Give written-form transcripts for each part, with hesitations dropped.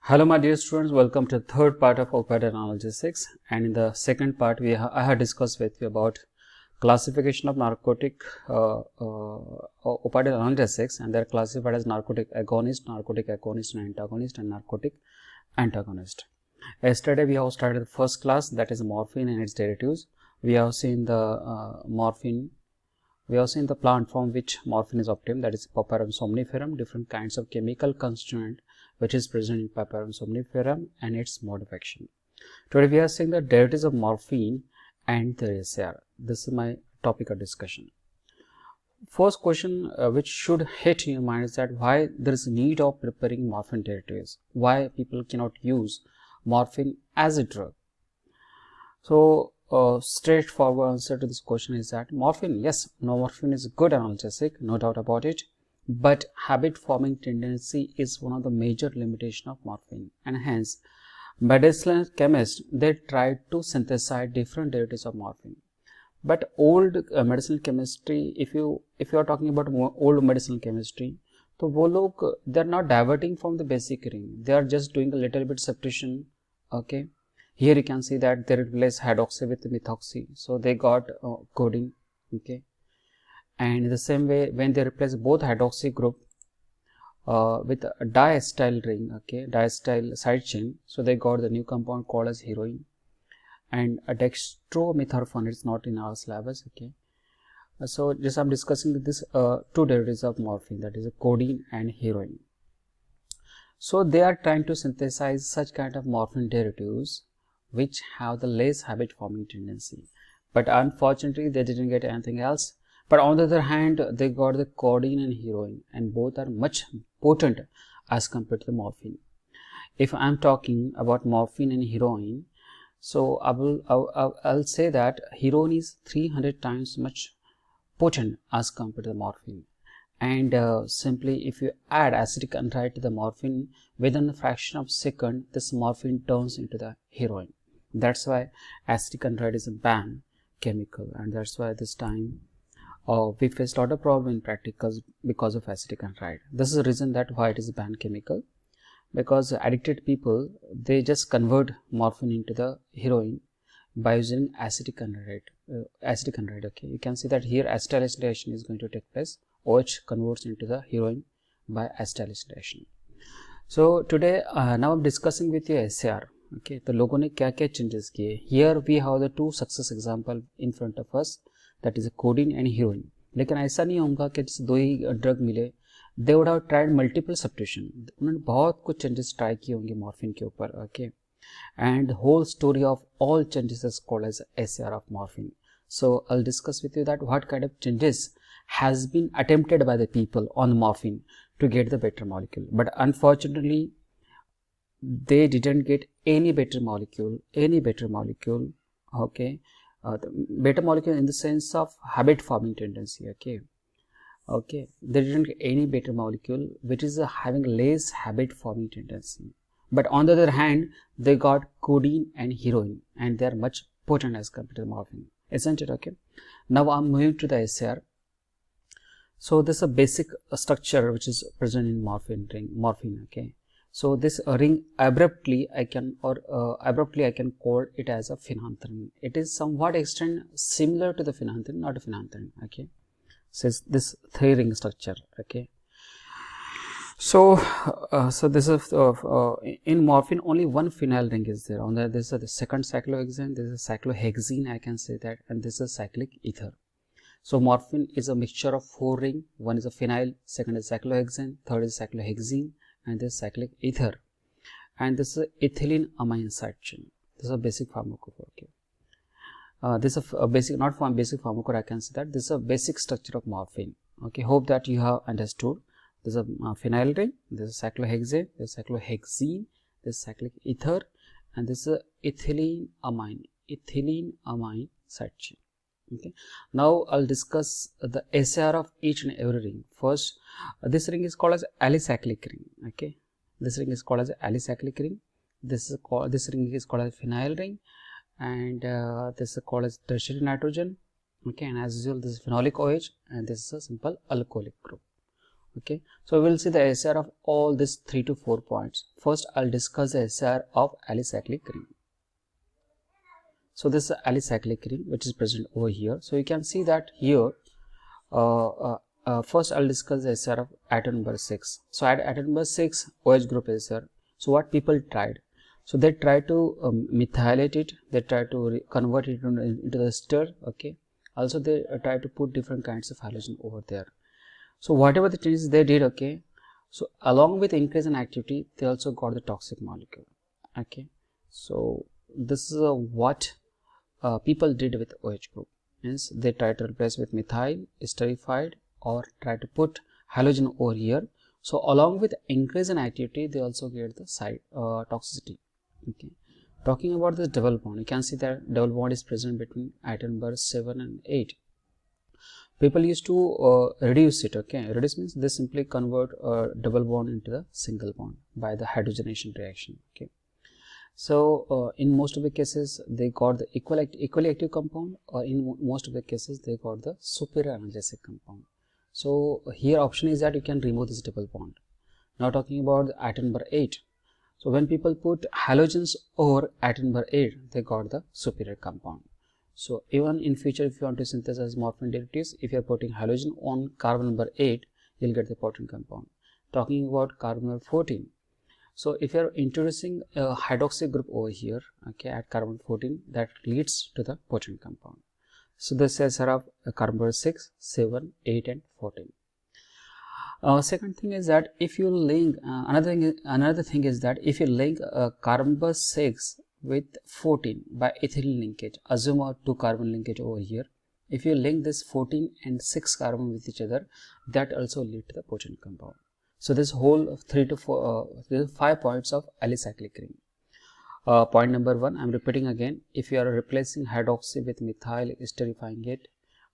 Hello my dear students, welcome to the third part of opioid analgesics, and in the second part I have discussed with you about classification of narcotic opioid analgesics, and they are classified as narcotic agonist, and antagonist, and narcotic antagonist. Yesterday we have started the first class, that is morphine and its derivatives. We have seen the morphine. We have seen the plant from which morphine is obtained, that is Papaver somniferum, different kinds of chemical constituent which is present in Papaver somniferum and its modification. Today we are seeing the derivatives of morphine and the SAR. This is my topic of discussion. First question which should hit in your mind is that why there is a need of preparing morphine derivatives, why people cannot use morphine as a drug. So straightforward answer to this question is that morphine, yes, morphine is a good analgesic, no doubt about it, but habit forming tendency is one of the major limitation of morphine, and hence medicinal chemists, they tried to synthesize different derivatives of morphine. But old medicinal chemistry, if you are talking about old medicinal chemistry, so वो लोग they are not diverting from the basic ring, they are just doing a little bit substitution. Okay, here you can see that they replace hydroxy with methoxy, so they got codeine. Okay, and in the same way, when they replace both hydroxy group with a diacetyl ring, okay, diacetyl side chain, so they got the new compound called as heroin. And a dextromethorphan is not in our syllabus. Okay, so just I'm discussing this two derivatives of morphine, that is a codeine and heroin. So they are trying to synthesize such kind of morphine derivatives which have the less habit forming tendency, but unfortunately they didn't get anything else. But on the other hand, they got the codeine and heroin, and both are much potent as compared to the morphine. If I'm talking about morphine and heroin, so I'll say that heroin is 300 times much potent as compared to the morphine. And simply if you add acetic anhydride to the morphine, within a fraction of a second, this morphine turns into the heroin. That's why acetic anhydride is a banned chemical, and that's why this time we faced a lot of problem in practicals because of acetic anhydride. This is the reason that why it is a banned chemical, because addicted people, they just convert morphine into the heroin by using acetic anhydride. Okay, you can see that here acetylation is going to take place. OH converts into the heroin by acetylation. So today now I'm discussing with you SAR. Okay, तो लोगों ने क्या क्या changes किए. Here we have the two success example in front of us, that is a codeine and heroin. लेकिन ऐसा नहीं होगा कि जैसे दो ही ड्रग मिले, they would have tried multiple substitution. उन्होंने बहुत कुछ चेंजेस ट्राई किए होंगे मॉर्फिन के ऊपर. Okay, and the whole story of all changes is called as SAR of morphine. So I'll discuss with you that what kind of changes has been attempted by the people on morphine to get the better molecule, but unfortunately they didn't get any better molecule. Okay, the better molecule in the sense of habit forming tendency. Okay, they didn't get any better molecule which is having less habit forming tendency, but on the other hand they got codeine and heroin, and they are much potent as compared to morphine, isn't it? Okay, now I'm moving to the SAR. So this is a basic structure which is present in morphine. Okay, so this ring abruptly I can call it as a phenanthrene. It is somewhat extent similar to the phenanthrene, not a phenanthrene. Okay, so this three ring structure. Okay, so this is in morphine only one phenyl ring is there. On this is the second cyclohexane, this is cyclohexene, I can say that, and this is cyclic ether. So morphine is a mixture of four rings. One is a phenyl, second is cyclohexane, third is cyclohexene, and this is cyclic ether, and this is ethylene amine side chain. This is a basic pharmacophore. Okay, this is a basic, not from basic pharmacophore, I can say that this is a basic structure of morphine. Okay, hope that you have understood. This is a phenyl ring, this is cyclohexane, this is cyclohexene, this is cyclic ether, and this is ethylene amine side chain. Okay, now I'll discuss the SAR of each and every ring. First, this ring is called as alicyclic ring. Okay, this ring is called as alicyclic ring. This ring is called as phenyl ring, and this is called as tertiary nitrogen. Okay, and as usual this is phenolic OH, and this is a simple alcoholic group. Okay, so we will see the SAR of all these 3 to 4 points. First, I'll discuss the SAR of alicyclic ring. So this is alicyclic ring which is present over here. So you can see that here. First, I'll discuss the SAR of atom number 6. So at atom number 6, OH group SAR. So what people tried? So they try to methylate it. They try to convert it into the ester. Okay. Also, they try to put different kinds of halogen over there. So whatever the changes they did, okay. So along with increase in activity, they also got the toxic molecule. Okay. So this is what people did with OH group. Means they try to replace with methyl, esterified, or try to put halogen over here. So along with increase in activity, they also get the side toxicity. Okay. Talking about this double bond, you can see that double bond is present between atom number 7 and 8. People used to reduce it. Okay, reduce means they simply convert a double bond into the single bond by the hydrogenation reaction. Okay. So in most of the cases they got the equally active compound, or in most of the cases they got the superior analgesic compound. So here option is that you can remove this double bond. Now talking about the atom number 8. So when people put halogens over atom number 8, they got the superior compound. So even in future, if you want to synthesize morphine derivatives, if you are putting halogen on carbon number 8, you'll get the potent compound. Talking about carbon number 14. So if you are introducing a hydroxy group over here, okay, at carbon 14, that leads to the potent compound. So this is of carbon number 6, 7, 8 and 14. Second thing is that if you link another thing is that if you link carbon number 6 with 14 by ethylene linkage, assume a 2 carbon linkage over here. If you link this 14 and 6 carbon with each other, that also lead to the potent compound. So this whole 3 to 4 5 points of alicyclic ring. Point number 1, I'm repeating again. If you are replacing hydroxy with methyl, esterifying it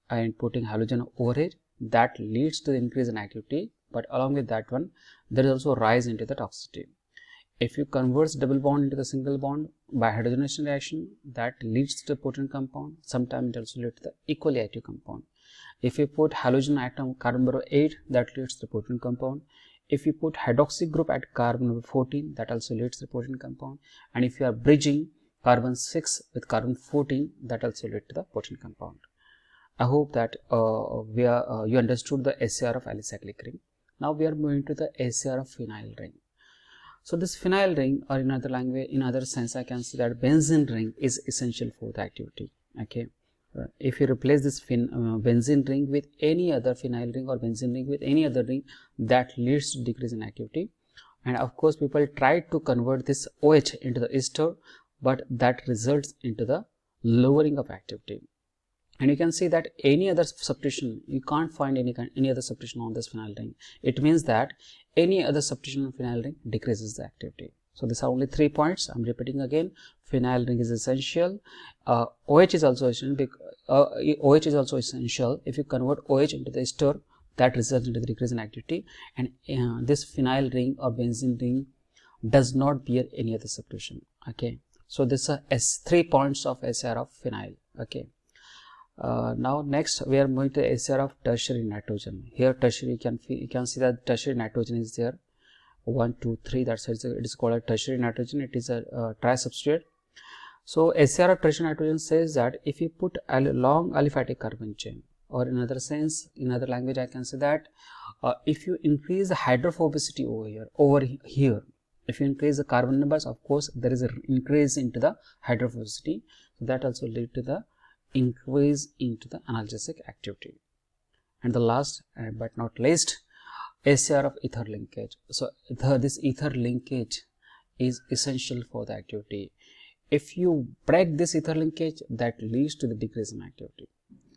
and putting halogen over it, that leads to the increase in activity, but along with that one, there is also rise into the toxicity. If you convert double bond into the single bond by hydrogenation reaction, that leads to the potent compound. Sometimes it also leads to the equally active compound. If you put halogen atom carbon number 8, that leads to the potent compound. If you put hydroxy group at carbon number 14, that also leads to the potent compound. And if you are bridging carbon 6 with carbon 14, that also leads to the potent compound. I hope that you understood the SAR of alicyclic ring. Now we are moving to the SAR of phenyl ring. So this phenyl ring, or in other language, in other sense, I can say that benzene ring is essential for the activity. Okay, if you replace this benzene ring with any other phenyl ring or benzene ring with any other ring, that leads to decrease in activity. And of course, people try to convert this OH into the ester, but that results into the lowering of activity. And you can see that any other substitution, you can't find any other substitution on this phenyl ring. It means that any other substitution on phenyl ring decreases the activity. So these are only 3 points. I'm repeating again. Phenyl ring is essential. OH is also essential. OH is also essential. If you convert OH into the ester, that results into the decrease in activity. And this phenyl ring or benzene ring does not bear any other substitution. Okay. So this is 3 points of SAR of phenyl. Okay. Now next we are moving to SAR of tertiary nitrogen. Here tertiary, you can see that tertiary nitrogen is there. 1, 2, 3. That's it is called a tertiary nitrogen. It is a trisubstrate. So SAR of tertiary nitrogen says that if you put a long aliphatic carbon chain, or in other sense, in other language, I can say that if you increase the hydrophobicity over here, if you increase the carbon numbers, of course there is an increase into the hydrophobicity. So that also lead to the increase into the analgesic activity. And the last but not least, SAR of ether linkage. So this ether linkage is essential for the activity. If you break this ether linkage, that leads to the decrease in activity.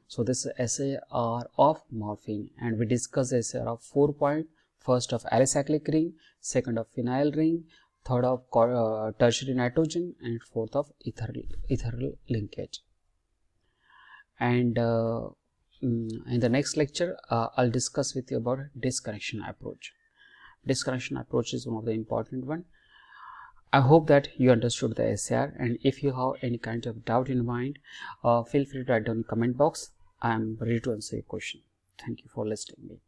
So this is SAR of morphine, and we discussed SAR of 4 points. First of alicyclic ring, second of phenyl ring, third of tertiary nitrogen, and fourth of ether linkage. And in the next lecture, I'll discuss with you about disconnection approach. Disconnection approach is one of the important one. I hope that you understood the SAR, and if you have any kind of doubt in mind, feel free to write down in the comment box. I am ready to answer your question. Thank you for listening to me.